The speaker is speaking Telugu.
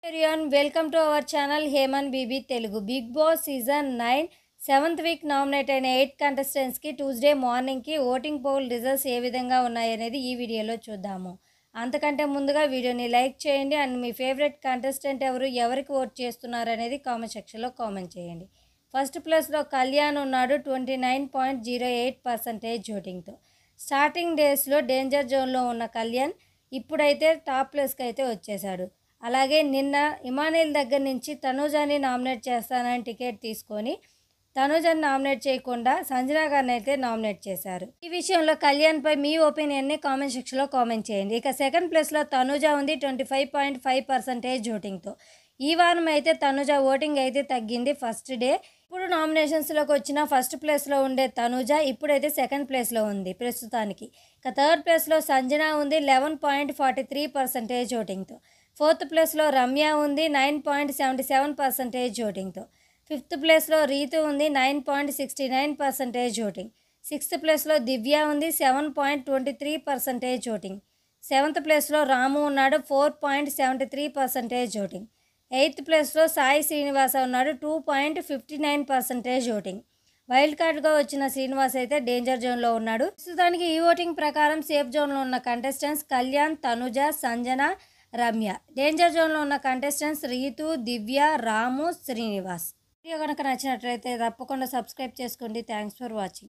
Everyone, welcome to our channel Heman BB Telugu. Big Boss Season 9 7th week nominate అయిన 8 కంటెస్టెంట్స్కి ట్యూస్డే మార్నింగ్కి ఓటింగ్ పోల్ రిజల్ట్స్ ఏ విధంగా ఉన్నాయనేది ఈ వీడియోలో చూద్దాము. అంతకంటే ముందుగా వీడియోని లైక్ చేయండి అండ్ మీ ఫేవరెట్ కంటెస్టెంట్ ఎవరికి ఓట్ చేస్తున్నారు అనేది కామెంట్ సెక్షన్లో కామెంట్ చేయండి. ఫస్ట్ ప్లేస్లో కళ్యాణ్ ఉన్నాడు 29.08% ఓటింగ్తో. స్టార్టింగ్ డేస్లో డేంజర్ జోన్లో ఉన్న కళ్యాణ్ ఇప్పుడైతే టాప్ ప్లేస్కి అయితే వచ్చేసాడు. అలాగే నిన్న ఇమానుయేల్ దగ్గర నుంచి తనూజాని నామినేట్ చేస్తానని టికెట్ తీసుకొని తనూజాని నామినేట్ చేయకుండా సంజన గారిని అయితే నామినేట్ చేశారు. ఈ విషయంలో కళ్యాణ్పై మీ ఒపీనియన్ని కామెంట్ సెక్షన్లో కామెంట్ చేయండి. ఇక సెకండ్ ప్లేస్లో తనూజ ఉంది 25.5% ఓటింగ్తో. ఈ వారం అయితే తనూజ ఓటింగ్ అయితే తగ్గింది ఫస్ట్ డే. ఇప్పుడు నామినేషన్స్లోకి వచ్చిన ఫస్ట్ ప్లేస్లో ఉండే తనూజ ఇప్పుడైతే సెకండ్ ప్లేస్లో ఉంది ప్రస్తుతానికి. ఇక థర్డ్ ప్లేస్లో సంజన ఉంది 11.43% ఓటింగ్తో. ఫోర్త్ ప్లేస్లో రమ్య ఉంది 9.77% ఓటింగ్తో. ఫిఫ్త్ ప్లేస్లో రీతు ఉంది 9.69% ఓటింగ్. సిక్స్త్ ప్లేస్లో దివ్య ఉంది 7.23% ఓటింగ్. సెవెంత్ ప్లేస్లో రాము ఉన్నాడు 4.73% ఓటింగ్. ఎయిత్ ప్లేస్లో సాయి శ్రీనివాస ఉన్నాడు 2.59% ఓటింగ్. వైల్డ్ కార్డ్గా వచ్చిన శ్రీనివాస్ అయితే డేంజర్ జోన్లో ఉన్నాడు. ప్రస్తుతానికి ఈ ఓటింగ్ ప్రకారం సేఫ్ జోన్లో ఉన్న కంటెస్టెంట్స్ కళ్యాణ్, తనుజ, సంజన, రమ్య. డేంజర్ జోన్లో ఉన్న కంటెస్టెంట్స్ రీతు, దివ్య, రాము, శ్రీనివాస్. వీడియో కనుక నచ్చినట్లయితే తప్పకుండా సబ్స్క్రైబ్ చేసుకోండి. Thanks for watching.